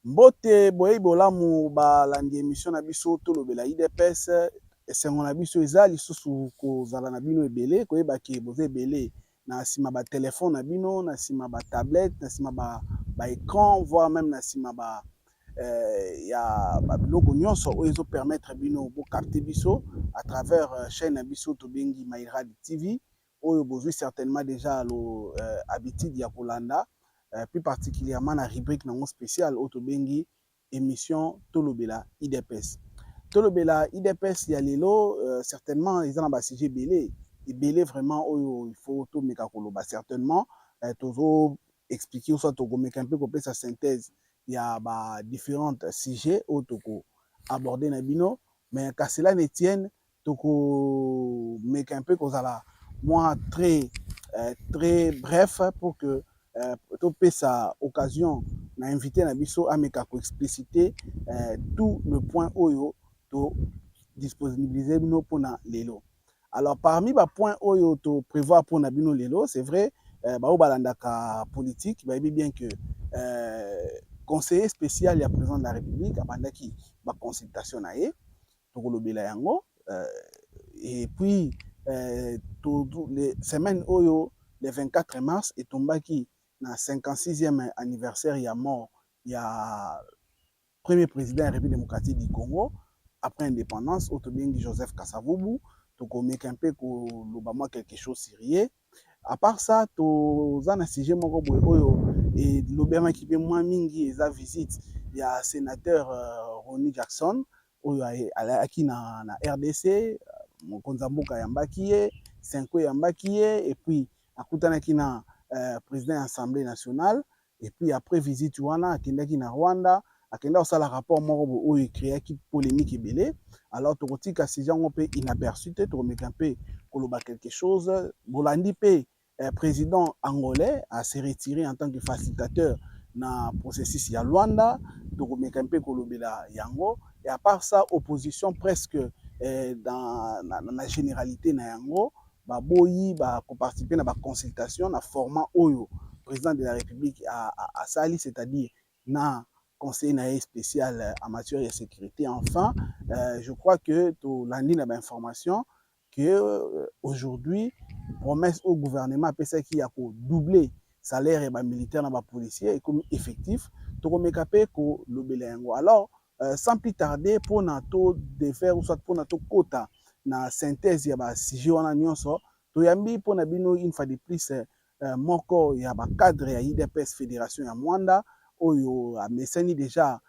Mbote boye bolamu balandi émission na biso tolobela IDPS esengo na biso eza lisusu kozala na bino ebele koyeba ke boza ebele na nsima ba telefone na bino na nsima ba tablette na nsima ba écran voire même na nsima ya biloko nyonso oyo ezopermettre bino bocapte biso à travers chaîne na biso tobengi Maïrad TV oyo bozwi certainement déjà habitude ya kolanda plus particulièrement la rubrique non spéciale autobengi émission Tolobela IDPS. Tolobela IDPS ya lelo certainement ils ont un sujet belé et belé vraiment il faut tout meka koloba certainement toujours expliquer soit to meka un peu complet sa synthèse il y a différents sujets autoko aborder na bino mais qu'à cela ne tienne toko meka un peu kozala moi très bref pour que topesa occasion na invité na biso ameka ko expliciter tout le point oyo to disponibiliser bino pona lelo. Alors parmi ba point oyo to prévoir pona bino lelo, c'est vrai ba balandaka politique ba bien que conseiller spécial ya président de la République abandaki ba consultation na ye to kolobela yango et puis les semaines oyo le 24 mars et tombaki na 56e anniversaire ya mort ya premier président de la République démocratique du Congo après indépendance otobengi Joseph Kasavubu tokomeka un peu koloba moi quelque chose sérieux à part ça toza na sujet moko boye oyo et lobemaki pe moi mingi eza visite ya sénateur Ronnie Jackson oyo alaki na RDC mokonzi ya mboka yambaki ye Senko yambaki ye et puis akutanaki na président de l'Assemblée nationale et puis après visite wana akendaki na Rwanda akenda osala rapport moko oyo créaki polémique ebele alors tokotika sujet yango mpe inaperçu te tokomeka mpe koloba quelque chose bolandi mpe président angolais a se retiré en tant que facilitateur na processus ya Luanda tokomeka mpe kolobela yango et à part ça opposition presque dans la généralité na yango baboyi participer na consultation na format oyo président de la République a sali c'est-à-dire na conseil naé spécial en matière de sécurité. Enfin, je crois que tout lundi na information que aujourd'hui promesse au gouvernement pesa qui a doubler salaire et militaire na policier et comme effectif to komekape ko lobela yango. Alors sans plus tarder pour nato de faire ou soit pour nato kota na synthèse ya ba sujet wana nyonso to yambi pour na bino une fois de plus moko ya ba cadre ya IDPS fédération ya Mwanda oyo amesani déjà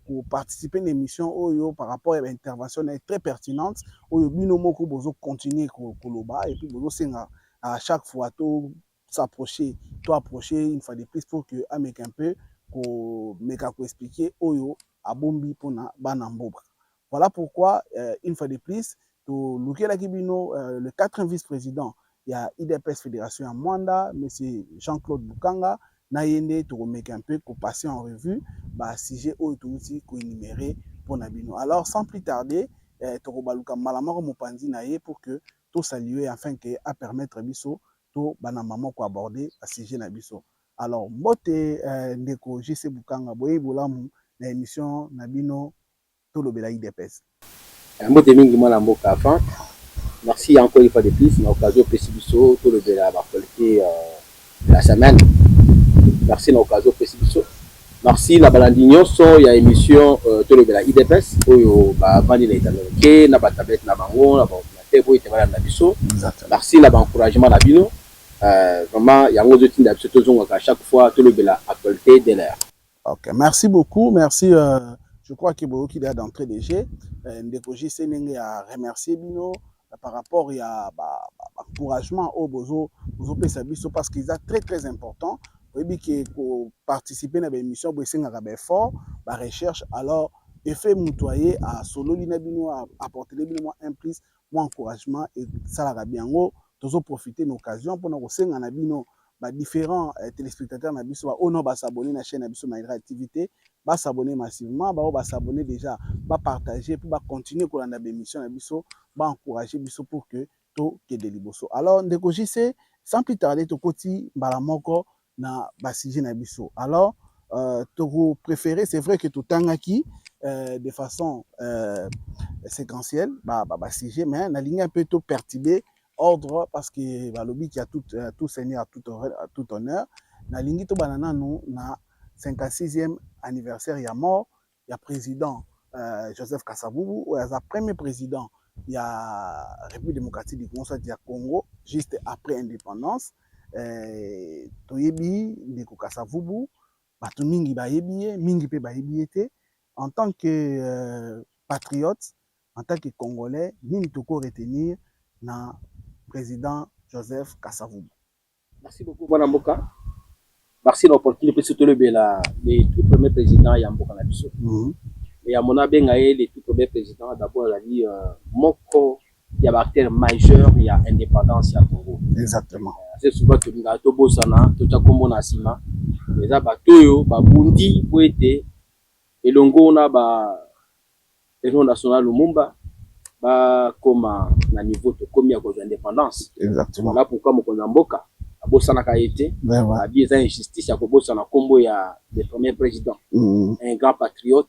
pour participer à l'émission oyo par rapport à l'intervention très pertinente oyo bino moko bozo continuer koloba et puis bozo senga à chaque fois to s'approcher to approcher une fois de plus pour que amèque un peu ko meka ko expliquer oyo abombi pona bana mboka. Voilà pourquoi une fois de plus to lukela kibino le 4e vice-président il y a IDPS fédération à Mwanda monsieur Jean-Claude Bukanga na yende tokomeka un peu ko passer en revue ba sujet oyo touti ko énumérer pour nabino. Alors sans plus tarder tokobaluka malamako mopanzi na ye pour que to saluer afin que à permettre biso to bana mama ko aborder a sujet na biso. Alors mbote ndeko JC Bukanga boye bolamu na émission nabino tolobela IDPS. Mbote mingi mwana mboka afin. Merci encore une fois de plus na occasion pesibiso tolobela ba qualité la semaine. Merci na occasion pesibiso. Merci la balandinyo so ya émission tolobela IDPS oyo ba vandi na italoke na ba tablette na bango na ba ordinateur boy tebala na biso. Merci la ba encouragement na bino. Vraiment yango zoti na biso tozonga à chaque fois tolobela actualité de l'air. OK, merci beaucoup. Merci je crois que beaucoup qui est d'entrée de jeu ndeko JC nenge a remercier bino par rapport à encouragement au bozo pesa biso parce qu'ils a très important. Oui, que pour participer à l'émission, vous avez fort, la recherche, alors, effet moutoyer à solo l'inabino, à apporter un plus, moins encouragement et ça la bien haut, tous profiter de l'occasion pour nous sentir en abino, différents téléspectateurs n'abiso, au nom s'abonner à la chaîne abiso Maïra activité, s'abonner massivement, s'abonner déjà, partager, pour continuer pour la émission abiso, encourager biso pour que tout que liboso. Alors, ndeko JC, sans plus tarder, to koti balamoko na basije na biso. Alors toko préféré, c'est vrai que tout tangaki de façon séquentielle, sujet, mais na ligne un peu tout perturbé ordre parce que bah, lobby qui a tout seigneur, tout honneur. Na lingi to banana nous na 56e anniversaire ya mort ya président Joseph Kasavubu ou ya premier président ya République démocratique du Congo, soit ya Congo juste après indépendance. Toyebi ndeko Kasavubu bato mingi bayebi ye mingi pe bayebi ye te en tant que patriote, en tant que Congolais, nini toko retenir na président Joseph Kasavubu. Merci beaucoup, Bwana Mboka. Merci de l'opportunité de surtout les tout premiers présidents ya Mboka na biso. Et à mon avis, les tout premiers présidents d'abord la dit moko il y a acteur majeur il y a indépendance ya Congo. Exactement. C'est souvent que nous avons bosana tout ça comme on a sima. Les abatoyo ba bundi pour être et longo na ba région nationale Lumumba ba comme na niveau de comme il y a indépendance. Exactement. Voilà pourquoi mon Mboka bosana ka été a bien ça injustice ya ko bosana kombo ya des premiers présidents. Un grand patriote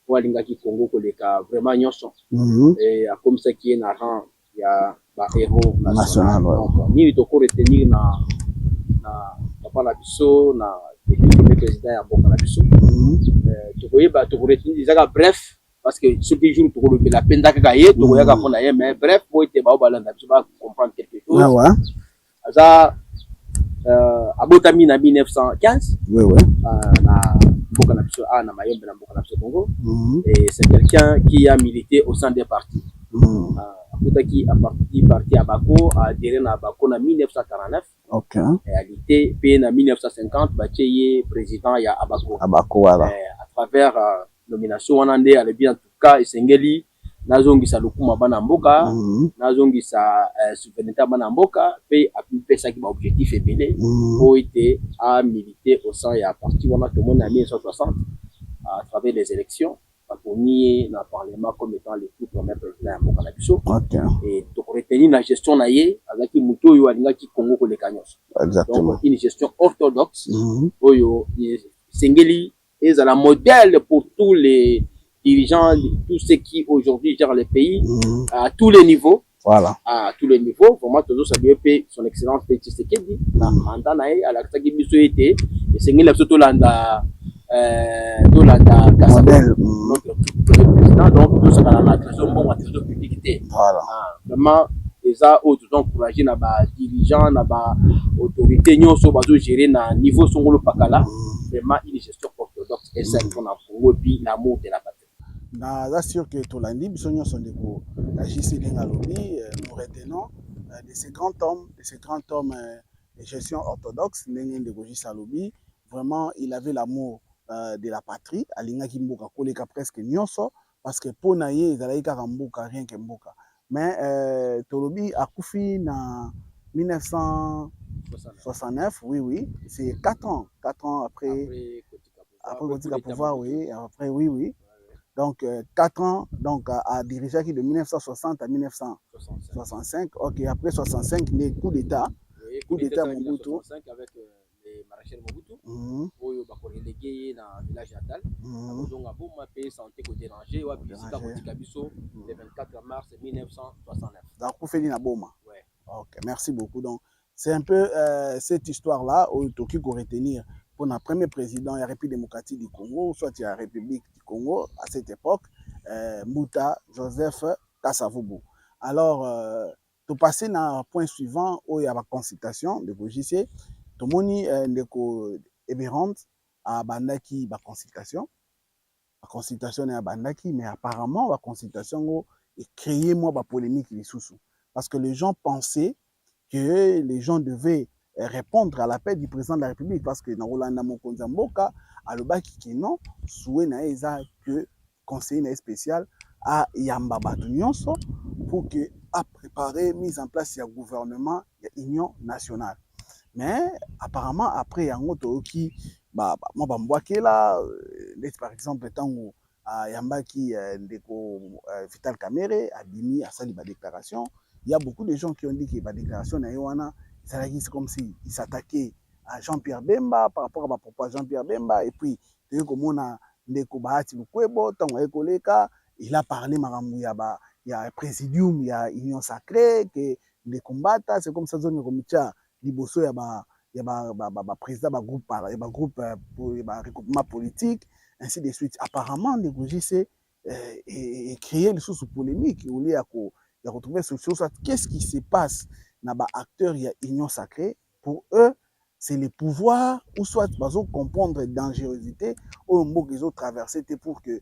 pour l'ingaki Congo ko leka vraiment nyonso. Et comme ça qui est na rang ya ba héros national. Donc ni to ko retenir na papa la biso na les premiers présidents ya Mboka la biso. Tu voyais ba to ko retenir déjà bref parce que ce qui joue pour le la peine d'akaye to ko yaka pona mais bref pour être ba balanda biso ba comprendre quelque chose. Ça abotami na 1915. Na Mboka na biso na Mayombe na Mboka na biso Congo. Et c'est quelqu'un qui a milité au sein des partis. Abotaki a parti à Bako, a adhéré à Bako en 1949. OK. Et a été payé en 1950, Bacheye président ya Abako. Abako voilà. À travers nomination wanande à bien en tout cas et Sengeli nazongisa lokuma bana Mboka, nazongisa souveraineté bana Mboka, pe a pu faire ça qui ba objectif ebele pour été à militer au sein ya parti wana tout le monde en 1960 à travers les élections pour nier dans le parlement comme étant le tout premier président ya Mboka na biso. Et to retenir la gestion na ye avec muto yo alinga ki Congo ko le kanyos. Exactement. Donc une gestion orthodoxe oyo Sengeli est la modèle pour tous les dirigeants, tous ceux qui aujourd'hui gèrent le pays à tous les niveaux. Voilà. À tous les niveaux. Vraiment, toujours saluer son excellence Petit Sekedi. Na mandat na à la tagi biso été et Sengeli surtout landa Kasavubu notre président donc tout ça dans la trésor bon à trésor publicité. Voilà. Vraiment les a autres encouragé na ba dirigeants na ba autorité nyonso bazo gérer na niveau songolo pakala. Vraiment une gestion orthodoxe et ça qu'on a pour puis l'amour de la patrie. Na sûr que Tolandi bisonyo son deko la JC Lengalobi nous retenons de ces grands hommes de gestion orthodoxe Nengen de Goji Salobi. Vraiment il avait l'amour de la patrie alinga ki Mboka koleka presque nyonso parce que pour naye ezalaki kaka Mboka rien que Mboka mais Tolobi akufi na 1969 oui c'est 4 ans après Kotika pouvoir oui après oui donc 4 ans donc à diriger qui de 1960 à 1965 OK après 65 les coup d'état Mobutu avec Maréchal Mobutu oyo ba ko relégué dans village natal donc bon ma pays santé ko déranger wa bisika Kotika biso le 24 mars 1969 donc pour finir na boma OK merci beaucoup donc c'est un peu cette histoire là au Toki ko retenir pour notre premier président de la République démocratique du Congo, soit de la République du Congo à cette époque, Mbuta Joseph Kasavubu. Alors, tout passer dans le point suivant où il y a la consultation de Gojissé, tout le monde est ébérante à Bandaki la consultation. La consultation est à Bandaki, mais apparemment la consultation est créée moi la polémique les sous parce que les gens pensaient que les gens devaient répondre à l'appel du président de la République parce que dans Rolanda Mokonza Mboka alobaki ki non souhait na eza que conseiller spécial à Yamba Bato nyonso pour que a préparé mise en place ya gouvernement ya union nationale mais apparemment après yango toki moi bambwakela par exemple tango yambaki ndeko Vital Kamerhe abimi asali ba déclaration il y a beaucoup de gens qui ont dit que ba déclaration na yowana c'est comme s'il s'attaquait à Jean-Pierre Bemba, par rapport à ma propos à Jean-Pierre Bemba, et puis, comme on a Ndeko Bahati Lukwebo, il a parlé, il y a un présidium, il y a Union Sacrée, que les combats, c'est comme ça, zone komicha, liboso, il y a président, il y a groupe pour le regroupement politique, ainsi de suite. Apparemment, les c'est et créer les sources polémiques, au lieu de retrouver ce chose. Qu'est-ce qui se passe dans les acteurs, il y a Union Sacrée, pour eux, c'est le pouvoir, ou soit ils comprendre la dangerosité, ou ils ont traversé pour que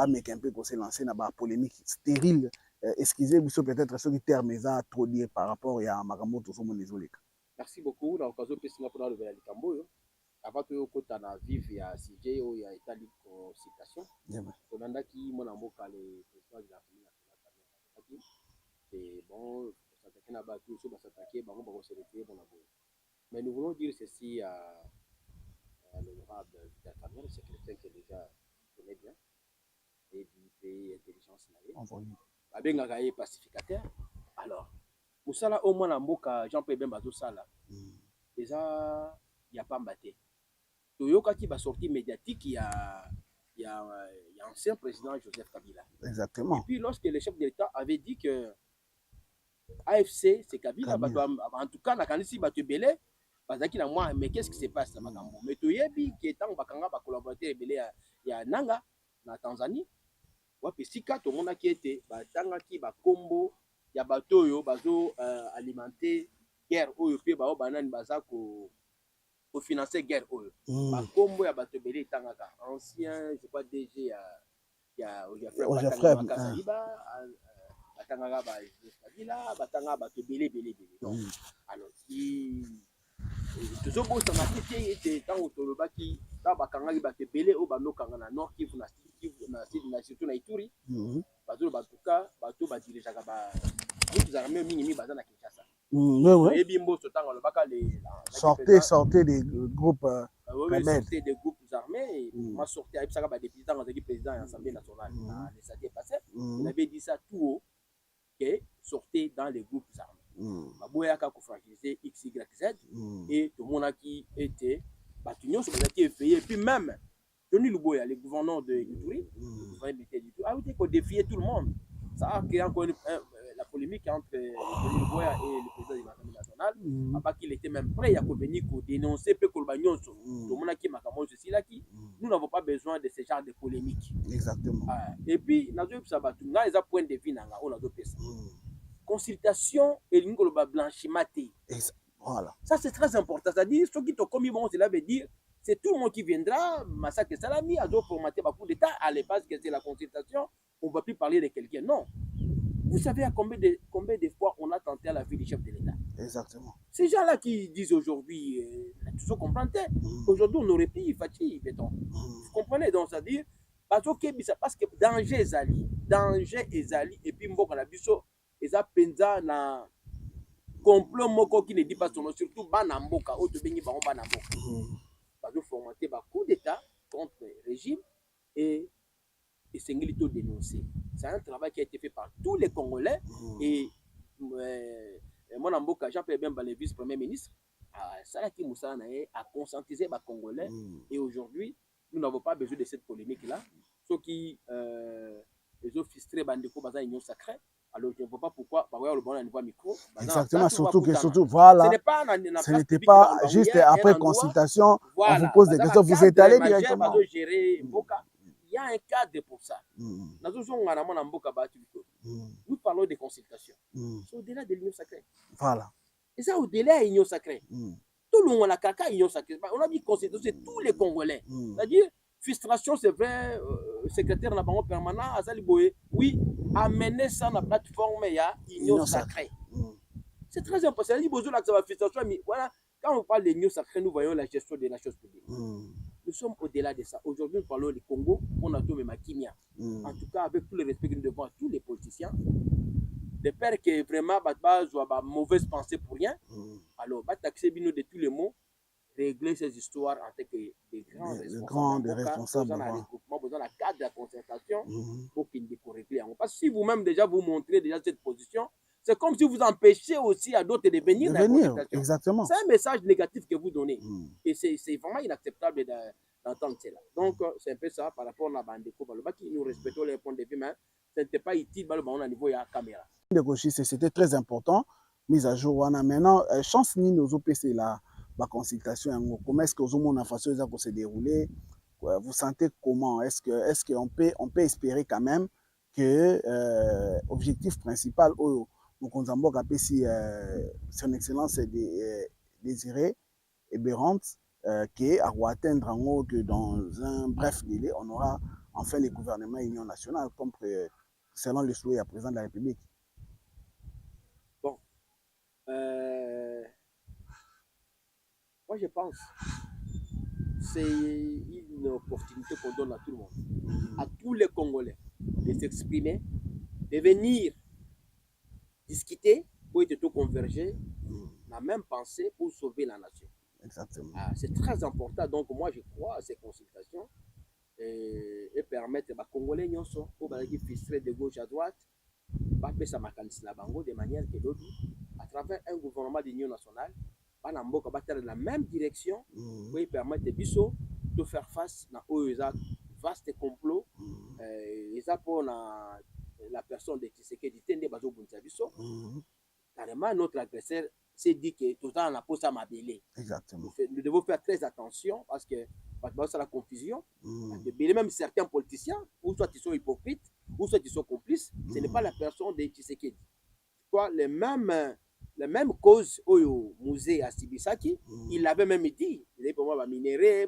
mec un peu qu'on s'est lancé dans la polémique stérile. Excusez-moi, peut-être ceux qui terment trop dire par rapport à Magambo, tout ce monde désolé. Merci beaucoup. Dans l'occasion, je peux lever le Cambo. Avant que vous na vivre ya CJ ou ya état de consultation. On a qui mon amour le président de l'Assemblée nationale. C'est bon, s'attaquer à Batou, s'attaquer, on se retirer bon amour. Mais nous voulons dire ceci à l'honorable Vital, le secrétaire qui est déjà connaît bien et du pays intelligence. Abenga est pacificateur. Alors, pour ça là au moins en mboka Jean-Pierre Bemba Sala. Déjà il y a pas mbaté. Toyoka qui va sortir médiatique, il y a ancien président Joseph Kabila. Exactement. Et puis lorsque le chef de l'État avait dit que AFC c'est Kabila. En tout cas la candidature va te belé. Moi, mais qu'est-ce qui se passe là Makambo? Mais Toyebi qui est en Bakanga va collaborer belé il y a Nanga na Tanzanie. Wapi sika to mona qui était batanga ki ba kombo ya batoyo bazo alimenter guerre oyo pe ba banani baza ko financer guerre oyo ba kombo ya bato belé tangaka ancien je crois DG ya frère Kasaliba batangaka ba Kabila batanga bato belé donc alors qui toujours beau ça m'a dit était tant autolobaki ta bakangaki bato belé o bando kanga na nord Kivu na surtout na Ituri bazo batuka bato ba dirigeaka ba groupes armés minimi baza na Kinshasa. Ouais. Et bimbo sotanga le baka les sortez des groupes sortez des groupes armés moi sortez avec ça ba député dans le président de l'Assemblée nationale les samedi passé il avait dit ça tout haut que sortez dans les groupes armés baboyaka ko fragiliser XYZ et tout le monde qui était batunion sur les effrayés et puis même Johnny Luboya, le gouverneur de Ituri, a dit qu'on défiait tout le monde. Ça a créé encore la polémique entre Johnny Luboya et le président de l'Assemblée nationale. Après qu'il était même prêt à venir pour dénoncer peu Kolbagnon. Tout le monde qui m'a ceci là qui nous n'avons pas besoin de ce genre de polémique. Exactement. Et puis, nous avons les points de vue, on a d'autres consultation et l'ingoloba blanchiment. Voilà. Ça c'est très important. C'est-à-dire, ceux qui t'ont commis bon, cela veut dire c'est tout le monde qui viendra, massacre Salami, à d'autres pour mater beaucoup d'État, à l'époque que c'est la consultation, on ne va plus parler de quelqu'un. Non. Vous savez à combien de fois on a tenté à la vie du chef de l'État. Exactement. Ces gens-là qui disent aujourd'hui, tu comprends, aujourd'hui on aurait pu fatiguer, béton. Vous comprenez donc, c'est-à-dire, parce que danger est ali, et puis mboka na biso, et ça penza na complot moko qui ne dit pas son nom, surtout Banamboka, autre bengi bango Banamboka. Ils ont formaté un coup d'État contre le régime et Sengilito dénoncé. C'est un travail qui a été fait par tous les Congolais et mon amboka Jean-Pierre Bemba, le vice-premier ministre, Salaki Moussa a conscientisé les Congolais et aujourd'hui, nous n'avons pas besoin de cette polémique-là. Ceux qui les ont fistrés Bandeko Baza Union Sacrée. Alors je ne vois pas pourquoi le bon niveau micro. Exactement, surtout voilà. Ce n'était pas juste après consultation, on vous pose des questions, vous êtes allé directement. Il y a un cadre pour ça. Nous parlons de consultation. C'est au-delà de l'Union Sacrée. Voilà. Et ça, au-delà de l'Union Sacrée. Tout le monde a caca Union Sacrée. On a dit consultation, c'est tous les Congolais. C'est-à-dire, frustration, c'est vrai, secrétaire na bango permanent, Azali Boye, oui, amener ça dans la plateforme, il y a Union Sacrée. C'est très important. C'est-à-dire, besoin de la frustration, mais voilà, quand on parle de l'Union Sacrée, nous voyons la gestion de la chose publique. Nous sommes au-delà de ça. Aujourd'hui, nous parlons du Congo, on a tout même à Kimia. En tout cas, avec tout le respect que nous devons à tous les politiciens, de peur que vraiment, bah, mauvaise pensée pour rien, alors, bah, taxer bino de tous les mots, régler ces histoires en tant que des grands responsables. Besoin d'un cadre de concertation pour qu'il ne régler. Parce que si vous-même déjà vous montrez déjà cette position, c'est comme si vous empêchez aussi à d'autres de venir dans la consultation. Exactement. C'est un message négatif que vous donnez. Et c'est vraiment inacceptable d'entendre cela. Donc, c'est un peu ça par rapport à la bande de Kobalobaki. Nous respectons les points de vue, mais ce n'était pas utile au niveau de la caméra. C'était très important. Mise à jour. Maintenant, chance ni nos OPC là, la consultation, comment est-ce que vous avez façon de se dérouler? Vous sentez comment? Est-ce qu'on peut espérer quand même que l'objectif principal, nous avons si son excellence désirée et Bérante, qui à atteindre en haut que dans un bref délai, on aura enfin les gouvernements union nationale, comme selon le souhait à président de la République. Bon. Moi, je pense c'est une opportunité qu'on donne à tout le monde, à tous les Congolais, de s'exprimer, de venir discuter pour être tout converger, la même pensée pour sauver la nation. Exactement. C'est très important. Donc, moi, je crois à ces consultations et permettre aux Congolais qui filtrent de gauche à droite, de manière que l'autre, à travers un gouvernement d'union nationale, va dans la même direction pour permettre de faire face à un vaste complot. Pour la personne de Tshisekedi Tende Bazo Bunzabiso. Carrément, notre agresseur s'est dit que tout le temps on a posé à Mabélé. Exactement. Nous devons faire très attention parce que c'est la confusion. Même certains politiciens, ou soit ils sont hypocrites, ou soit ils sont complices, ce n'est pas la personne de Tshisekedi. Les mêmes causes au musée à Sibisaki, il l'avait même dit. Il est pour moi minéré,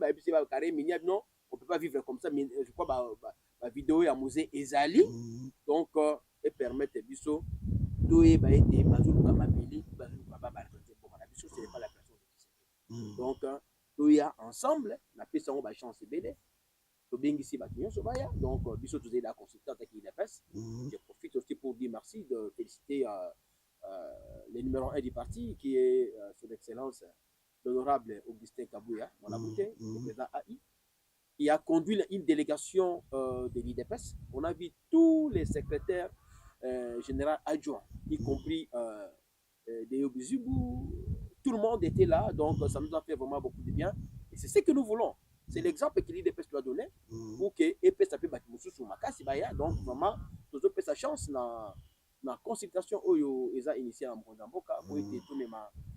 non, on ne peut pas vivre comme ça. Je crois la vidéo à musée Ezali, donc et permettre biso ce n'est pas la personne de donc il y a ensemble la personne va chance BD donc biso tous la consultante qui l'EPS. Je profite aussi pour dire merci, de féliciter le numéro 1 du parti qui est son excellence l'honorable Augustin Kabouya, mon abouté, le président AI. Il a conduit une délégation de l'IDPS. On a vu tous les secrétaires généraux adjoints, y compris Deyo Zubou. Tout le monde était là, donc ça nous a fait vraiment beaucoup de bien. Et c'est ce que nous voulons. C'est l'exemple que l'IDPS doit donner pour que l'IDPS puisse battre sur Makasi. Donc vraiment, nous avons sa chance dans la consultation où ils ont initié en Mboka pour être tout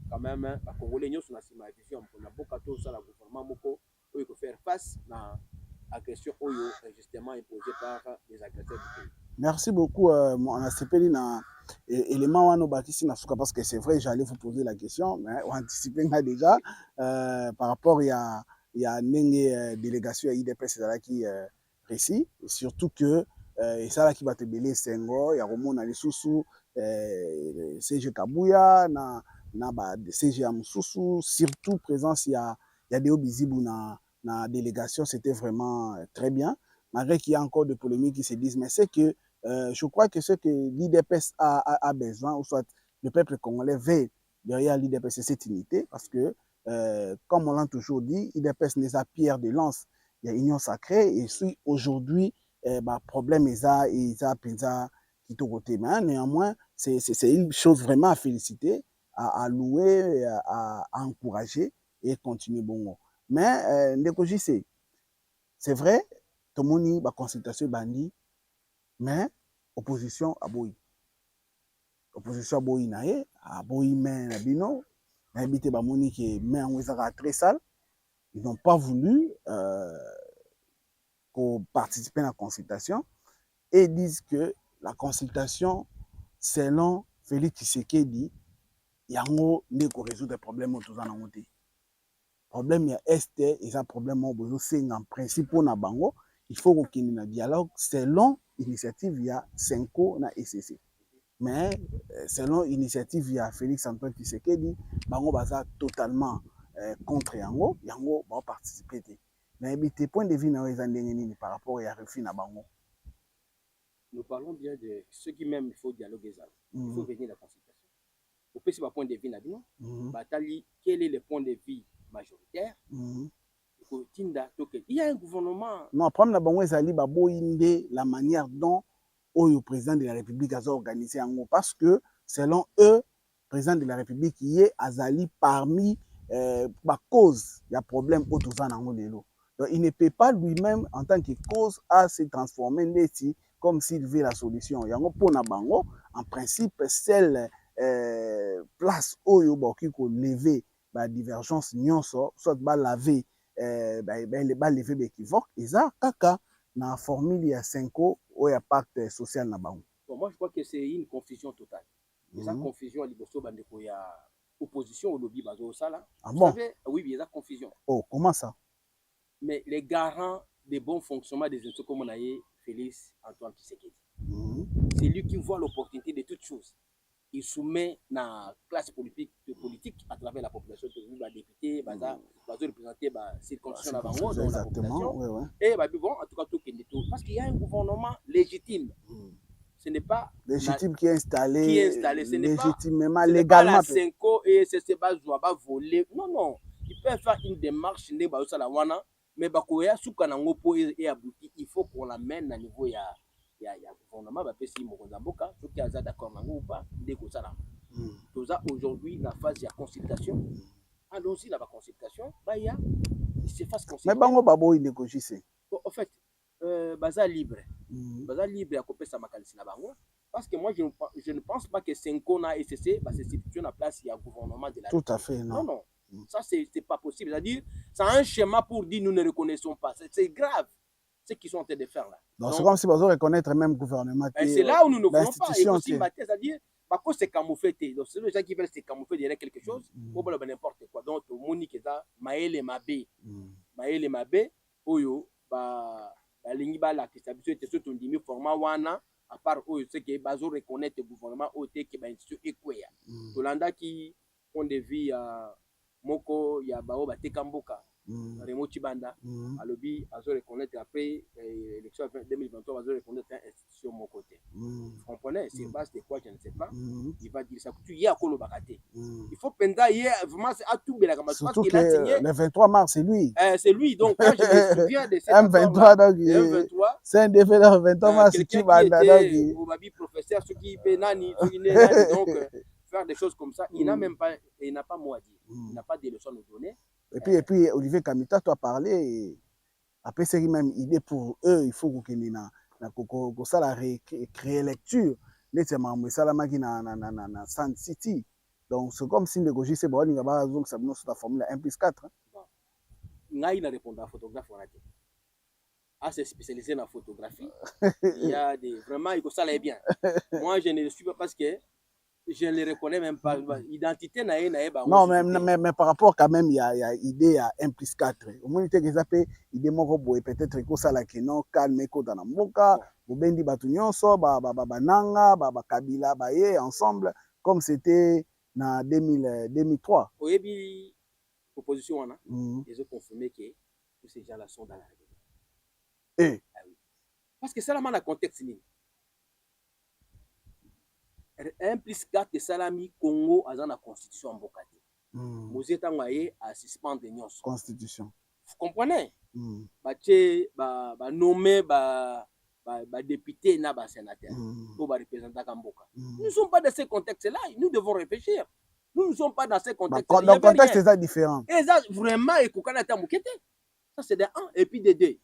quand même à Congolais sur la vision en Mboka, tout ça, le gouvernement Moko, où il faut faire face à l'agression justement imposée par les agresseurs du pays. Merci beaucoup, mon ACPD, élément parce que c'est vrai, j'allais vous poser la question, mais on anticipe déjà par rapport à une délégation à IDPS qui précis, et surtout que ça là qui va te belé Sengo, il y a Romona Lissousou, CG Kabouya, na CG Amoussoussou, surtout présence il y a des Obizibou na délégation, c'était vraiment très bien. Malgré qu'il y a encore des polémiques qui se disent, mais c'est que je crois que ce que l'IDPS a besoin, ou soit le peuple congolais veut derrière l'IDPS, c'est cette unité, parce que, comme on l'a toujours dit, l'IDPS n'est pas pierre de lance, il y a union sacrée, et si aujourd'hui, problème est ça, et ça, qui te côté, mais néanmoins, c'est une chose vraiment à féliciter, à louer, à encourager, et continuer bon. Mais, c'est vrai, tout le monde a consultation bandit, mais opposition à boy. Opposition à boy nae, à boy men na bino, na habité ba moni qui men en très sale. Ils n'ont pas voulu participer à la consultation et disent que la consultation, selon Félix Tshisekedi, yango ndeko résoudre problème autour en monté. Problème ya est et un problème au besoin c'est en principe na bango, il faut qu'il y ait un dialogue selon initiative via Senko na ECC. Mais selon initiative via Félix Antoine Tshisekedi, bango baza totalement contre yango va participer. Mais tes points de vue na par rapport à refus na bango. Nous parlons bien de ceux qui même il faut dialoguer ça. Il faut venir à la consultation. Au plus c'est point de vue na bino, batali quel est le point de vue majoritaire? Il y a un gouvernement. Non, problème na bango ezali baboyinde la manière dont le président de la République a organisé en parce que selon eux, président de la République qui est Azali parmi la cause il y a problème au lelo. Donc il ne peut pas lui-même en tant que cause à se transformer comme s'il veut la solution. Yango pona bango en principe celle place oyo boki ko lever ba divergence nyonso soit ba laver ba lever l'équivoque eza kaka na formule ya 5 oyo pacte social na bango. Bon, moi je crois que c'est une confusion totale. Il y a confusion à liboso bandeko ya opposition au lobby bazo sala. Ah Vous bon? savez, oui, il y a confusion. Oh, comment ça? Mais les garants des bons fonctionnements des institutions comme on a eu Félix Antoine Tshisekedi. C'est lui qui voit l'opportunité de toutes choses. Il soumet la classe politique à travers la population, les députés, les représenter la circonscription dans la population. Ouais, ouais. Et bon, en tout cas, tout parce qu'il y a un gouvernement légitime. Ce n'est pas légitime qui est installé, ce n'est légitimement, pas, légalement. Ce n'est pas la 5 et c'est pas voler. Non, non. Ils peuvent faire une démarche, mais il faut qu'on l'amène à niveau gouvernement si Mokonzamboka, ceux qui sont d'accord ou pas, aujourd'hui la phase de consultation. Allons-y la consultation, il se fasse consulter. Mais bango babo il négocier. En fait, baza libre. Baza libre à couper sa makalisi na bango parce que moi je ne pense pas que Senko na SCC va se situer à la place il y a gouvernement de la Tout à fait, non. Non. Ça c'est pas possible. C'est-à-dire c'est un schéma pour dire nous ne reconnaissons pas. C'est grave. Ce qu'ils sont en train de faire là. Donc c'est comme si vous reconnaître même gouvernement. C'est là où nous ne voulons pas. Et aussi, c'est-à-dire, c'est camouflé. Donc c'est les gens qui veulent se camoufler derrière quelque chose, ou bien n'importe quoi. Donc Monique est là, Maël et Mabé, Oyo, la ligne la qui s'habitue à tout un format wana, à part Oyo, c'est que bazo reconnaître le gouvernement OT qui est institution Ekwea. Tolanda qui ont des vies à Moko, ya Bao Batekamboka. Remo Chibanda, à lobby, à reconnaître après l'élection 2023, à reconnaître l'institution mon côté. Vous comprenez? C'est base de quoi, je ne sais pas. Il va dire ça. Tu y as Kolo Bakate. Il faut penda hier, vraiment, c'est à tout bien. Surtout que le 23 mars, c'est lui. C'est lui, donc quand je me souviens de cette M23, donc c'est un défait le 23 mars, quelqu'un qui était au professeur, ceux qui paient Nani, donc faire des choses comme ça, il n'a même pas, il n'a pas mot à dire. Il n'a pas de leçons à nous donner. Et puis Olivier Kamita, tu as parlé, après c'est même idée pour eux, il faut que ça la créer lecture, na Sun City. Donc c'est comme si le gauche c'est bon, il va pas donc ça nous sur la formule 1+4. Ngai na répondre à photographe on a dit. Ah c'est spécialisé dans la photographie. Il y a des vraiment il faut ça là bien. Moi je ne le suis pas parce que je ne les reconnais même pas. Identité non, mais par rapport quand même, il y a idée à 1+4. Au moins, il y a des idées peut-être que ça là qui non calme ko dans mboka, bobendi batu nyonso, bananga, kabila baye ensemble comme c'était en 2003. Oyebi proposition wana, ils ont confirmé que tous ces gens là sont dans la République. Ah oui. Parce que ça là dans contexte ni 1+4 de Salami Congo à la constitution en Bokate. Vous êtes envoyé à suspendre les constitution. Vous comprenez? Nommé député na sénateur pour représenter Kamboka. Nous ne sommes pas dans ce contexte-là. Nous devons réfléchir. Nous ne sommes pas dans ce contexte-là. Le contexte est différent. Et ça, vraiment, ça c'est de 1 et puis de 2.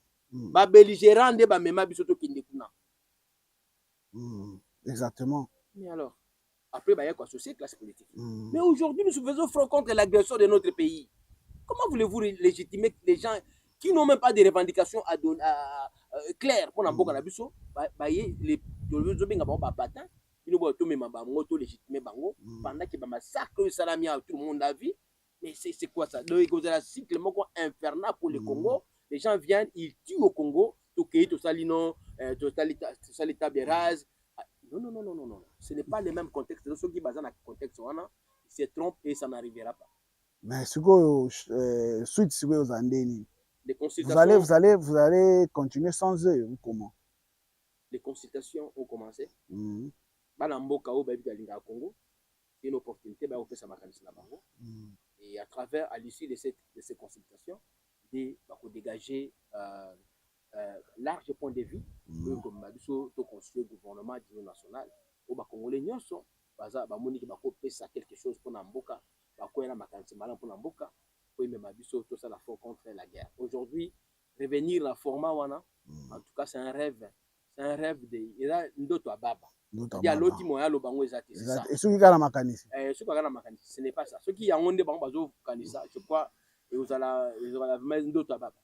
Belligérant de Bamema Bisoto Kindekuna. Exactement. Mais alors, après, il y a quoi associer classe politique. Mais aujourd'hui, nous faisons front contre l'agression de notre pays. Comment voulez-vous légitimer les gens qui n'ont même pas de revendications claires pour n'importe quel abisso, les pendant que massacre salami tout le monde a vu. Mais c'est quoi ça? Le cycle infernal pour le Congo. Les gens viennent, ils tuent au Congo, tout salino, tout l'état de rase. Non. Ce n'est pas le même contexte. Ceux qui basent dans le contexte, ils se trompent et ça n'arrivera pas. Mais ce que suite aux Andéni, vous allez continuer sans eux ou comment? Les consultations ont commencé. Balamboka au Congo, c'est une opportunité et à travers, à l'issue de ces consultations, de dégager large point de vue comme construire le gouvernement national au Congolais nyonso baza bamoni ke bakopesa quelque chose mpona mboka bakoyela makanisi malamu mpona mboka po imema biso tosala fort contre la guerre. Aujourd'hui revenir na format wana en tout cas c'est un rêve de eza ndoto ya baba ya loti moya alobango eza te c'est ça et soki kala makanisi soki kala makanisi ce n'est pas ça soki yango nde bango bazokanisa je crois ezala vraiment ndoto ya baba.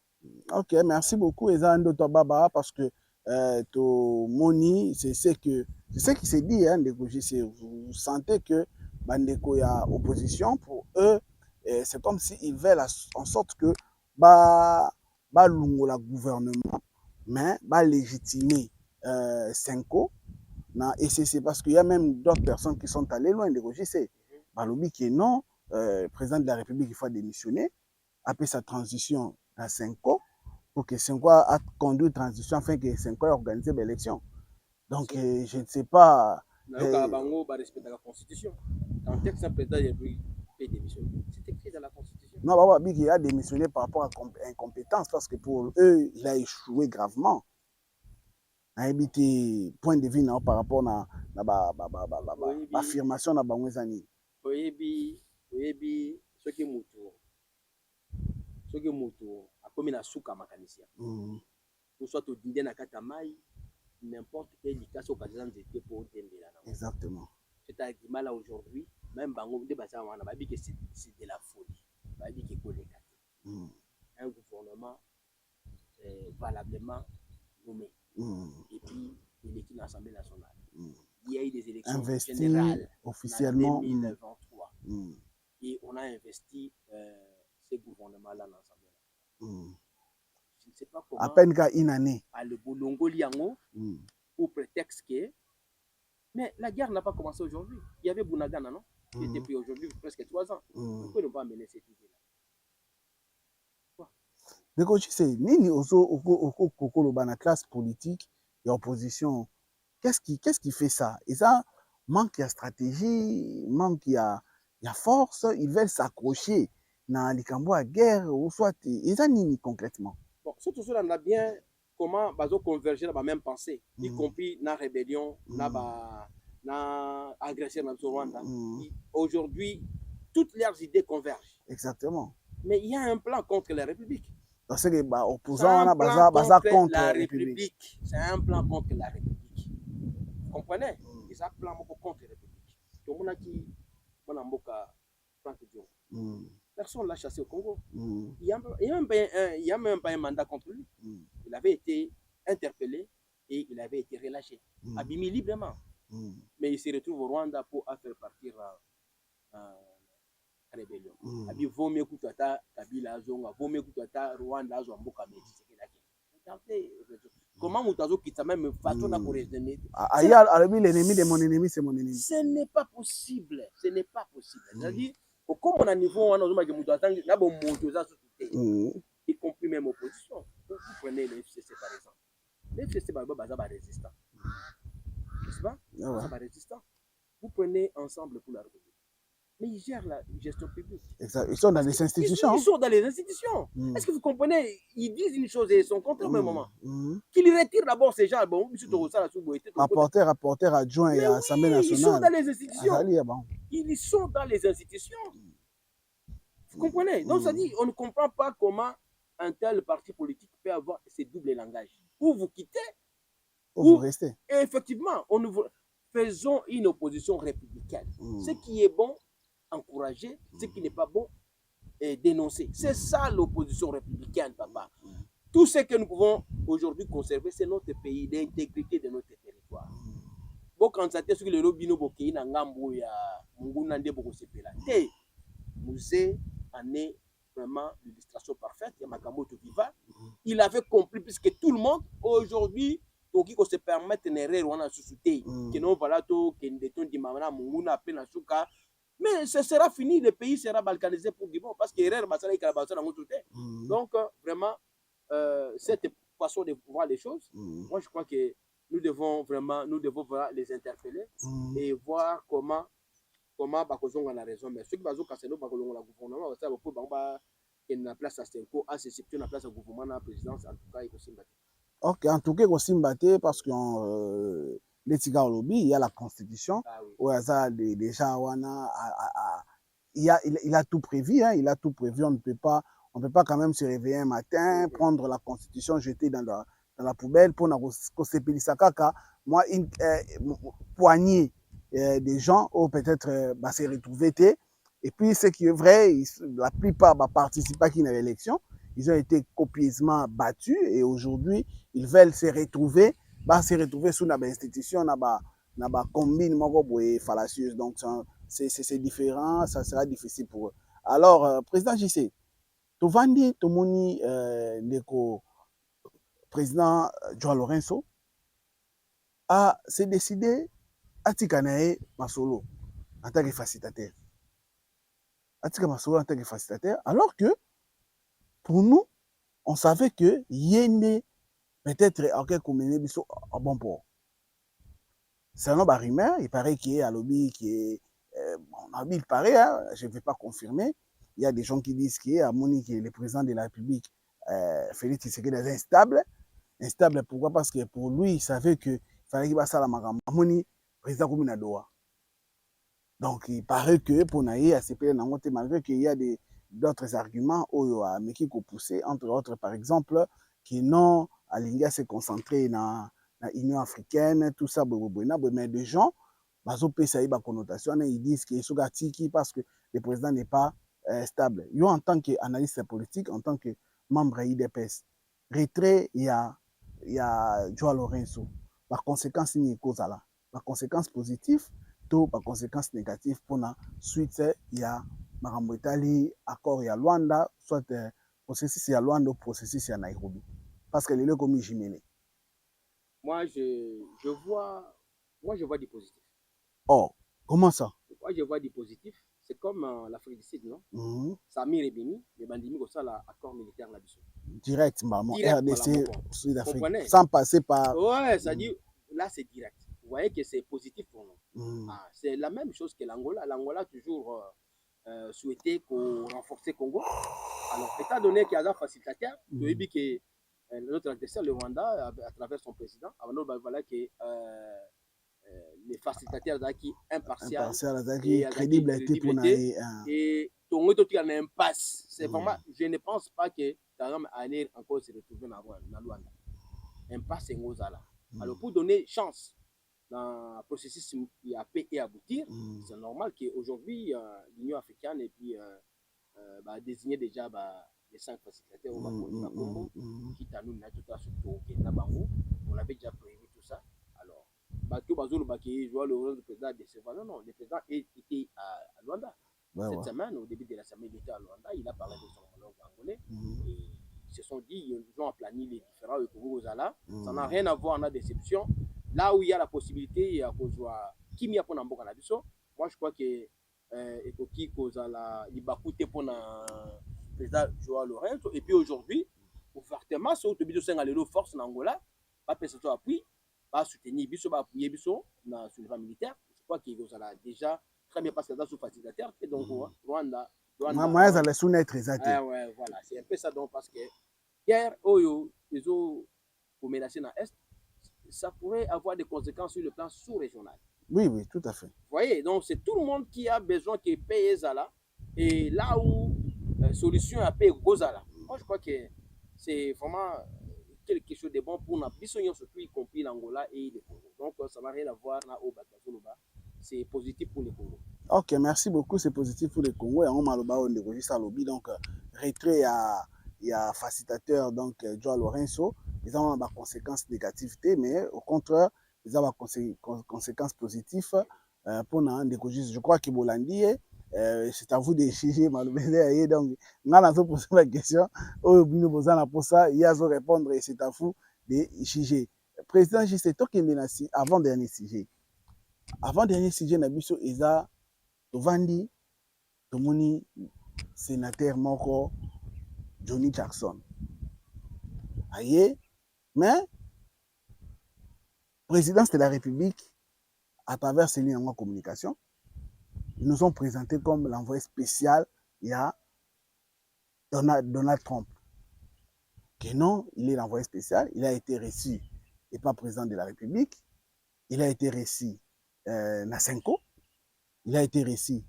Ok, merci beaucoup eza ndoto ya baba parce que to moni c'est ce qui se dit hein, ndeko JC, vous sentez que bandeko ya opposition pour eux c'est comme si ils veulent en sorte que ba lungola gouvernement mais ba légitimer Senko na ECC parce qu'il y a même d'autres personnes qui sont allées loin ndeko JC balobi que non président de la République il faut démissionner après sa transition à Senko pour que Senko a conduit transition afin que Senko ait organisé l'élection. Donc, je ne sais pas. Bango va respecter la Constitution. Quand texte président peut démissionner, c'est écrit dans la Constitution. Non, Baba Big a démissionné par rapport à incompétence parce que pour eux, il a échoué gravement. A évité point de vue par rapport à l'affirmation de Bangwezani. Oyebi, ce qui est moto. Comme na suka makanisia ou soit au dinde na katamai n'importe quel cas au cas d'été pour dembela exactement c'est argument là aujourd'hui même bango de basa wana babi que c'est de la folie babi que koleka un gouvernement valablement nommé et puis il est dans l'Assemblée nationale il y a eu des élections générales officiellement en 2023 et on a investi ce gouvernement là dans l'Assemblée. Je ne sais pas comment. À peine qu'à une année. À le Bolongo Liango, au prétexte que. Mais la guerre n'a pas commencé aujourd'hui. Il y avait Bounagana, non? Qui était pris aujourd'hui presque 3 ans. Pourquoi ne pas mener cette idée-là? Donc, tu sais, Nini Oko la classe politique et opposition, qu'est-ce qui fait ça? Et ça, manque de stratégie, manque de force, ils veulent s'accrocher. Dans les camps à guerre ou soit ils ont nini concrètement bon surtout cela on a bien comment bazo converger dans la même pensée y compris la rébellion na agression dans le Rwanda aujourd'hui toutes leurs idées convergent exactement mais il y a un plan contre la République parce que bah opposants na baza contre la République c'est un plan contre la République vous comprenez ils ont un plan contre la République tout le monde qui mon amboka Franck Dion personne l'a chassé au Congo. Il n'y a même pas un mandat contre lui. Il avait été interpellé et il avait été relâché, abîmé librement. Mais il se retrouve au Rwanda pour faire partir la rébellion. Il vaut mieux que tu aies Kabila Zonga, vaut mieux que tu aies Rwanda Zomboka. Comment Moutazo quitte même façon de raisonner. L'ennemi de mon ennemi, c'est mon ennemi. Ce n'est pas possible. Ce n'est pas possible. C'est-à-dire, comme on a niveau, on a y compris même opposition. Vous prenez le FCC par exemple. Le FCC est résistant. N'est-ce pas? C'est résistant. Vous prenez ensemble pour la République. Mais ils gèrent la gestion publique. Exact. Ils sont dans les institutions. Ils sont dans les institutions. Est-ce que vous comprenez? Ils disent une chose et ils sont contre au même moment. Qu'ils retirent d'abord ces gens. Bon, rapporteur adjoint et à l'Assemblée nationale. Ils sont dans les institutions. Ils sont dans les institutions. Vous comprenez? Donc, ça dit, on ne comprend pas comment un tel parti politique peut avoir ces doubles langages. Ou vous quittez, ou vous restez. Et effectivement, faisons une opposition républicaine. Ce qui est bon, encourager. Ce qui n'est pas bon, dénoncer. C'est ça l'opposition républicaine, papa. Tout ce que nous pouvons aujourd'hui conserver, c'est notre pays, l'intégrité de notre territoire. Bon, quand ça t'est sur le robino boké, na ngambo ya munguna nde boko sepela. Té, musée en est vraiment l'illustration parfaite. Ya makambo to viva. Il avait compris puisque tout le monde aujourd'hui toki ko se permettre une erreur wana susute que non voilà to que ndeton di mamana munguna pe na suka. Mais ce sera fini, le pays sera balkanisé pour du bon parce que erreur basala ikalabasa na ngotote. Donc vraiment cette façon de voir les choses, moi je crois que nous devons vraiment les interpeller et voir comment bakozonga la raison. Mais ceux qui bazou kaseno bakolonga la gouvernement ça pour bamba qui na place à Senko à se situer na place au gouvernement na présidence en tout cas il faut s'imbattre. OK, en tout cas il faut s'imbattre parce que les tika lobby, il y a la constitution, Ah oui. au hasard déjà, il a tout prévu, hein, il a tout prévu, on ne peut pas quand même se réveiller un matin, prendre la constitution, jeter dans la poubelle, pour moi, une poignée des gens, ou peut-être se retrouver. Et puis, ce qui est vrai, la plupart participent à l'élection, ils ont été copieusement battus, et aujourd'hui, ils veulent se retrouver sous une institution, na ba combine moko boye fallacieuse. Donc c'est différent, ça sera difficile pour eux. Alors président JC, tovandi tomoni ndeko président Joao Lorenzo a s'est décidé atika na ye masolo en tant que facilitateur. Atika masolo en tant que facilitateur, alors que pour nous on savait que yende peut-être ok komené biso à bon port. Selon la rumeur, il paraît qu'il y a un lobby qui est. Il paraît, hein, je ne vais pas confirmer. Il y a des gens qui disent qu'il y a Moni, qui est le président de la République, Félix Tshisekedi, est instable. Instable, pourquoi? Parce que pour lui, il savait qu'il fallait qu'il fasse la Magamba. Moni, président Koumina Doha. Donc, il paraît que pour Naïe, malgré qu'il y a d'autres arguments, mais qui ont poussé, entre autres, par exemple, qui n'ont à se concentrer dans l'Union africaine, tout ça, mais des gens, connotation, ils disent qu'ils sont gatiki parce que le président n'est pas stable. Yo, en tant qu'analyste politique, en tant que membre IDPS, retrait, il y a Joao Lorenzo. Par conséquent, il y a cause là. Par conséquence positive, tout par conséquence négative pour la suite, il y a Marambo Italie, accord il y a Luanda, soit processus il y a Luanda ou processus il y a Nairobi. Parce que les deux comme Jimélé. Moi, je vois du positif. Oh, comment ça? Moi, je vois du positif. C'est comme l'Afrique du Sud, non? Samir et Bini, les bandits comme ça, l'accord militaire là-dessus. Direct, maman. RDC, Sud-Afrique. Sans passer par. Ouais, ça dit, là, c'est direct. Vous voyez que c'est positif pour nous. C'est la même chose que l'Angola. L'Angola a toujours souhaité renforcer le Congo. Alors, étant donné qu'il y a un facilitateur, tu as dit que notre adversaire, le Rwanda, à travers son président, voilà que les facilitateurs qui impartial et crédible et ton autre qui a un impasse. C'est vraiment, je ne pense pas que Kagame allait encore se retrouver dans Luanda. Impasse et Ngozala. Alors, pour donner chance dans le processus qui a pu aboutir, c'est normal qu'aujourd'hui, l'Union africaine et puis désigner déjà les 5 facilitateurs au Congo, qui t'a nous surtout au Kenya, on avait déjà prévu tout ça. Alors, tout le qui joue le rôle du président de Sévan. Non, le président était à Luanda. Cette semaine, au début de la semaine, il était à Luanda, il a parlé de son homologue angolais. Et ils se sont dit, ils ont aplani les différents Congo-Zala. Ça n'a rien à voir en la déception. Là où il y a la possibilité, il y a qui m'y a pour Namboka Nabiso. Moi, je crois que Ekoki Kozala, il va coûter pour le président Joao Lorenzo. Et puis aujourd'hui, ouvertement, c'est au début de 5 ans, force en Angola, pas personne appui, pas soutenir Bisso, pas appuyer Bisso sur le plan militaire. Je crois qu'il a déjà très bien passé dans ce facilitateur. Et donc, Rwanda. Moi, ça laisse naître exactement. Ouais, voilà, c'est un peu ça donc parce que hier, Oyo, ils ont menacé dans l'Est, ça pourrait avoir des conséquences sur le plan sous-régional. Oui, oui, tout à fait. Vous voyez, donc c'est tout le monde qui a besoin de payer ça là. Et là où solution à payer Gozala. Moi, je crois que c'est vraiment quelque chose de bon pour nous, surtout y compris l'Angola et le Congo. Donc, ça n'a rien à voir là au Bakazoloba. C'est positif pour le Congo. Ok, merci beaucoup. C'est positif pour le Congo. Et on m'a le lobby. Donc, retrait il y a facilitateur, donc Joao Lorenzo. Ils ont des conséquences négatives, mais au contraire, ils ont des conséquences positives pour nous. Je crois que Bolandi, c'est à vous de juger. Donc, on a posé la question. Pour ça, il y a à répondre et c'est à vous de juger. Président JC, avant-dernier sujet. Avant-dernier sujet, Nabiso Eza, Tovandi, Tomoni, sénateur Moko, Johnny Jackson. Aïe, mais présidence de la République, à travers ces lignes de communication, ils nous ont présenté comme l'envoyé spécial, il y a Donald Trump. Que non, il est l'envoyé spécial, il a été reçu et pas président de la République. il a été reçu na Senko, il a été reçu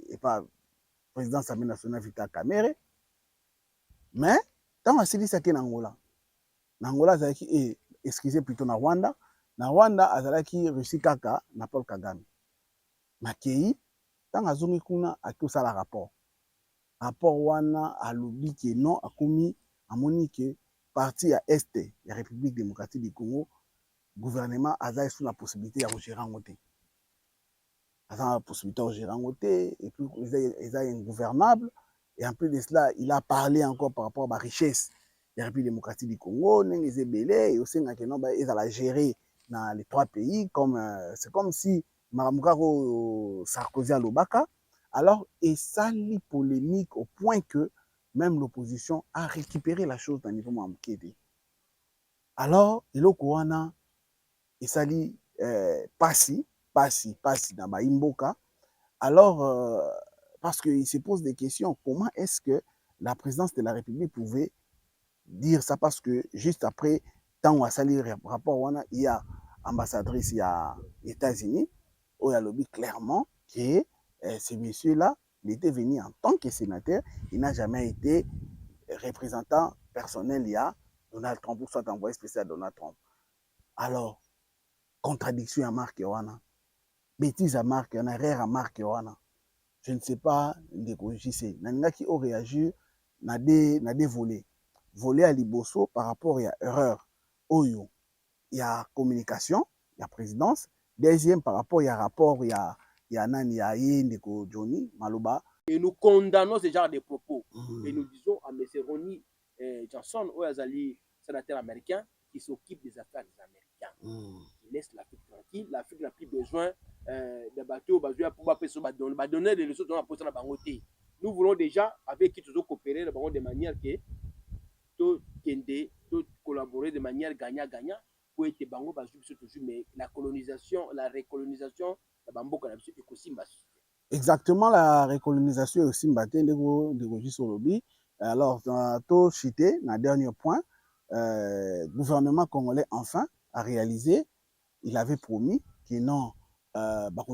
et par président Assemblée nationale Vital Kamerhe, mais tant asilisaki na Angola. Na Angola azalaki excusez plutôt na Rwanda azalaki reçu kaka na Paul Kagame. Makei tant azongi kuna akosala rapport wana alobi ke non akomi amoni ke parti ya este ya République démocratique du Congo gouvernement aza sous la possibilité ya kogérer yango te, aza la possibilité ya kogérer yango te, et puis eza ingouvernable. Et en plus de cela, il a parlé encore par rapport à la richesse de la République démocratique du Congo, et aussi ils allaient gérer dans les 3 pays, comme c'est comme si Maramukaro Sarkozy à l'Obaka. Alors, et ça lit polémique au point que même l'opposition a récupéré la chose d'un niveau Mamukede. Alors, il y a et ça lit passi dans Baimboka. Alors, parce qu'il se pose des questions, comment est-ce que la présidence de la République pouvait dire ça? Parce que juste après, tant on a sali rapport, il y a ambassadrice, il y a États-Unis, où il y a lobby clairement que ce monsieur-là, il était venu en tant que sénateur, il n'a jamais été représentant personnel, il y a Donald Trump, ou soit envoyé spécial Donald Trump. Alors, contradiction à marque, bêtise à marque, erreur à marque, je ne sais pas ndeko JC nangaki o réagir na des volets à liboso par rapport à erreur oyo il y a communication il y a présidence. Deuxième par rapport il y a rapport il y a nani ya ndeko Johnny Maloba, et nous condamnons ce genre de propos et nous disons à M. Ronny Johnson Oyazali, sénateur américain qui s'occupe des affaires des Américains. Il laisse l'Afrique tranquille. L'Afrique n'a plus besoin de bateaux pour donner des ressources dans la position de la bangoté. Nous voulons déjà, avec qui toujours coopérer de manière que tout collaborer de manière gagnant-gagnant pour être bango toujours, mais la colonisation, la récolonisation, la bamboka est aussi massive. Exactement, la récolonisation est aussi mbaté de Solobi. Alors, tout cité, dans le dernier point, gouvernement congolais enfin a réalisé, il avait promis que non,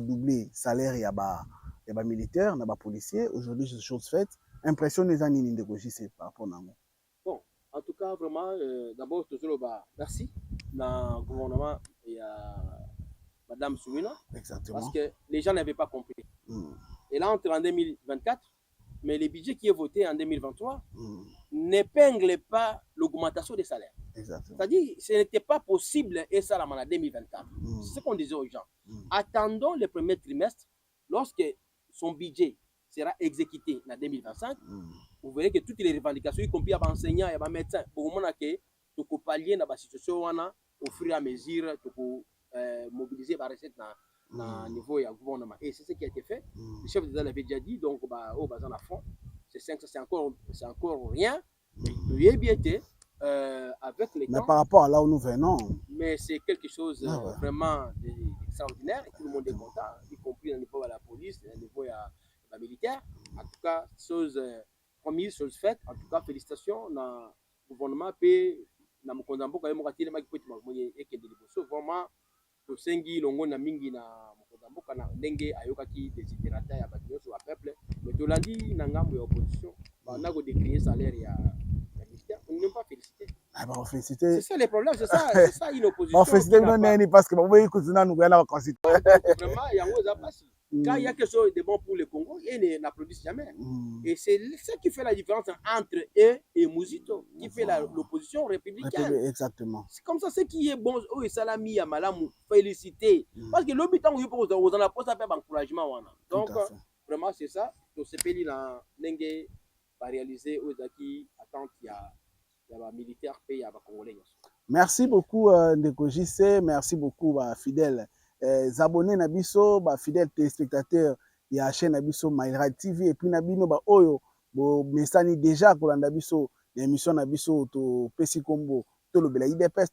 doubler salaire et les militaires, les policiers. Aujourd'hui, c'est chose faite. Impression des années de c'est par rapport à nous. Bon, en tout cas, vraiment, d'abord, merci dans le gouvernement et à Madame Soumina. Exactement. Parce que les gens n'avaient pas compris. Et là, on est en 2024, mais le budget qui est voté en 2023 n'épingle pas l'augmentation des salaires. C'est-à-dire ce n'était pas possible et ça en 2024. C'est ce qu'on disait aux gens. Attendons le premier trimestre, lorsque son budget sera exécuté en 2025, vous verrez que toutes les revendications, y compris les enseignants et les médecins, pour le moment, tu peux pallier dans la situation au fur et à mesure, tu peux mobiliser la recette dans le niveau du gouvernement. Et c'est ce qui a été fait. Le chef d'État l'avait déjà dit, donc au bazar à fond, c'est encore rien, mais il a bien été. Avec les mais temps, par rapport à là où nous venons, mais c'est quelque chose vraiment d'extraordinaire et tout le monde est content, y compris au niveau de la police, au niveau de la militaire. En tout cas, chose promise, chose faite. En tout cas, félicitations au gouvernement et na mokonzambo quand même ratile maki petit moye et que de liboso vraiment to sengi longo na mingi na mokonzambo kana ndenge ayokaki desiderata ya bato sur le peuple, mais to landi na ngambo ya opposition na go décrier salaire ya on ne peut pas féliciter. Ah bah, féliciter. C'est ça les problèmes, c'est ça une opposition. On félicite parce que vous cousin nous vraiment il y a un passe. Quand il y a quelque chose de bon pour le Congo, ils n'applaudissent jamais. Et c'est ce qui fait la différence entre eux et Mouzito, qui fait l'opposition républicaine. Exactement. C'est comme ça, ce qui est bon, oh, et Salami, Amalam, féliciter. Parce que l'hôpital, vous en avez pas ça fait encouragement. Donc, vraiment, c'est ça. Donc, c'est pays dans Nengue va réaliser aux acquis attentes, il y a militaire pays à Congolais. Merci beaucoup Ndeko JC, merci beaucoup fidèles abonnés Nabiso, fidèles téléspectateurs il y a chaîne Nabiso Maïra TV et puis Nabino oyo bo mesani déjà kolanda biso l'émission Nabiso to pesi kombo to le bela IDPS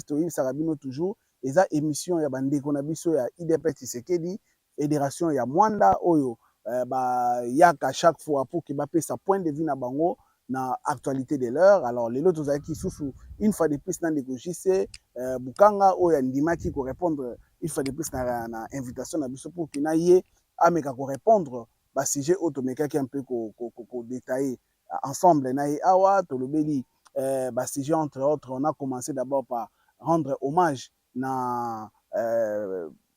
to il sarabino toujours et ça émission ya bandeko Nabiso ya IDPS Tshisekedi fédération ya Mwanda oyo yaka chaque fois pour que sa point de vue na bango na actualité de l'heure. Alors les autres qui sous une fois de plus dans des JC Bukanga ou Ndima qui ko répondre une fois de plus na invitation na biso pour kina ye ameka ko répondre ba sujet automeka qui un peu ko détailler ensemble na ye awa to lobeli ba sujet entre autres. On a commencé d'abord par rendre hommage na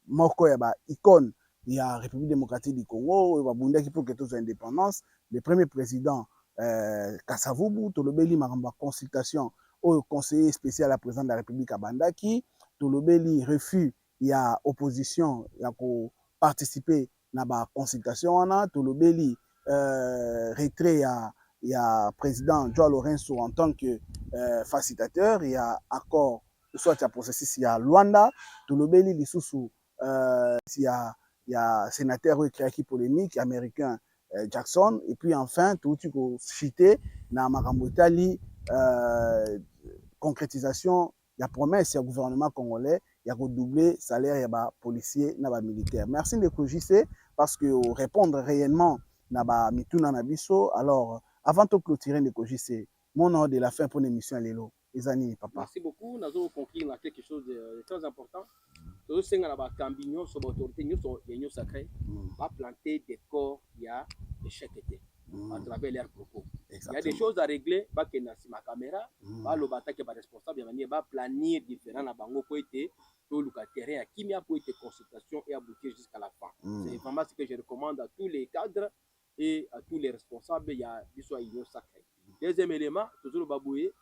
moko ya ba icône ya République démocratique du Congo ba bundaki pour que tous indépendance le premier président Kasavubu tolobeli makambo consultation au conseiller spécial à président de la République Abandaki tolobeli refus ya opposition ya ko participer na ba consultation wana tolobeli retrait ya président Joao Lorenzo en tant que facilitateur ya accord soit ya processus ya Luanda tolobeli lisusu il y a sénateur qui polémique américain Jackson et puis enfin tout ko cité na makambo itali concrétisation ya promesse ya gouvernement congolais ya ko doubler salaire ya ba policier na ba militaire. Merci de JC parce que répondre réellement na ba mituna na biso. Alors avant de clôturer de JC mon nom de la fin pour l'émission lelo ezani papa. Merci beaucoup. Nous avons conclu quelque chose de très important. Nous avons cambignon sur l'autorité, nous sommes sacrés, va planter des corps, il y a échec à travers leurs propos. Il y a des choses à régler, pas que ma caméra, pas le bataille qui est responsable, il va planifier différents à Bango pour être tout le terrain, qui m'a pour être consultation et aboutir jusqu'à la fin. C'est vraiment ce que je recommande à tous les cadres et à tous les responsables, il y a des soins sacrés. Deuxième élément, toujours le baboué.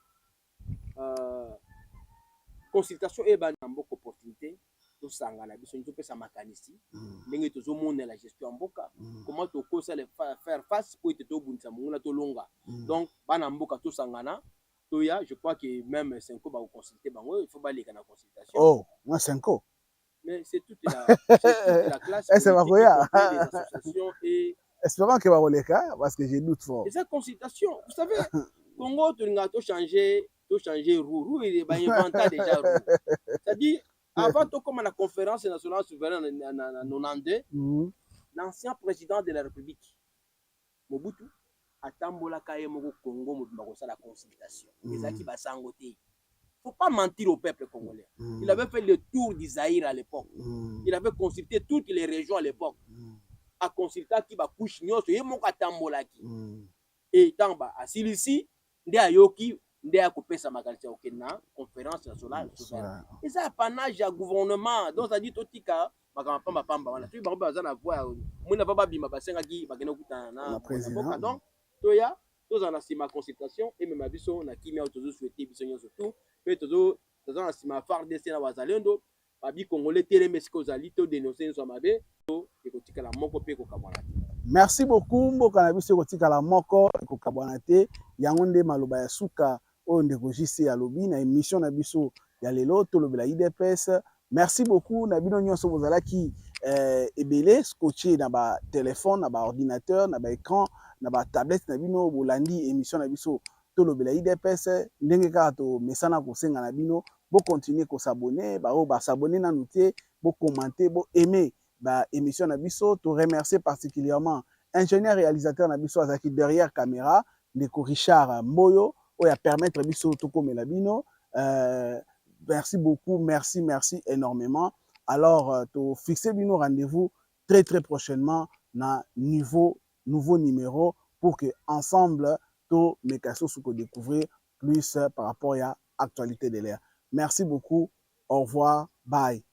Consultation et beaucoup d'opportunités tout ça ngana biso nto pesa makanisi ndenge tozo mona la gestion mboka comment to kosa le faire face pour te to bunisa mongona to longa donc bana mboka tout sangana to ya je crois que même 5 ba consulter bango il faut ba leka na consultation oh moi 5 mais c'est toute la classe c'est ma voya les associations et espérons que va releka parce que j'ai doute fort et cette consultation vous savez Congo to ngato changer roue il va inventer déjà roue c'est-à-dire avant tout comme la conférence nationale souveraine en 92 l'ancien président de la République Mobutu atambola kaye moko Congo mobimba ko la consultation ezaki basangote faut pas mentir au peuple congolais il avait fait le tour du Zaïre à l'époque il avait consulté toutes les régions à l'époque a consulté qui ba couche nyoso ye moko atambola ki et tamba asilisi nde ayoki nde akopesa makalisa okena conférence nationale souveraine et ça apanage ya gouvernement donc ça dit totika bakama pamba wana tu bango baza na voix mona ba bima basenga ki bakena kutana na président donc toya toza na sima consultation et même abiso na kimia tozo souhaiter biso nyoso tout pe tozo na sima FARDC na wazalendo babi congolais teleme siko zali to dénoncer so mabe to ekotika la moko pe ko kamwana. Merci beaucoup mboka na biso ekotika la moko ko kabwana te yango nde maloba ya suka oyo ndeko JC ya lobi na émission na biso ya lelo tolobela IDPS. Merci beaucoup na bino nyonso bozalaki ebele scotché na ba téléphone na ba ordinateur na ba écran na ba tablette na bino bolandi émission na biso tolobela IDPS ndenge kaka to mesana kosenga na bino bo continuer ko s'abonner ba o ba s'abonner na nuté bo commenter bo aimer ba émission na biso to remercier particulièrement ingénieur réalisateur na biso azaki derrière caméra ndeko Richard Mboyo oya permettre biso to komela bino merci beaucoup merci énormément alors to fixer bino rendez-vous très prochainement na nouveau numéro pour que ensemble to mekaso suko découvrir plus par rapport à actualité de l'air. Merci beaucoup, au revoir, bye.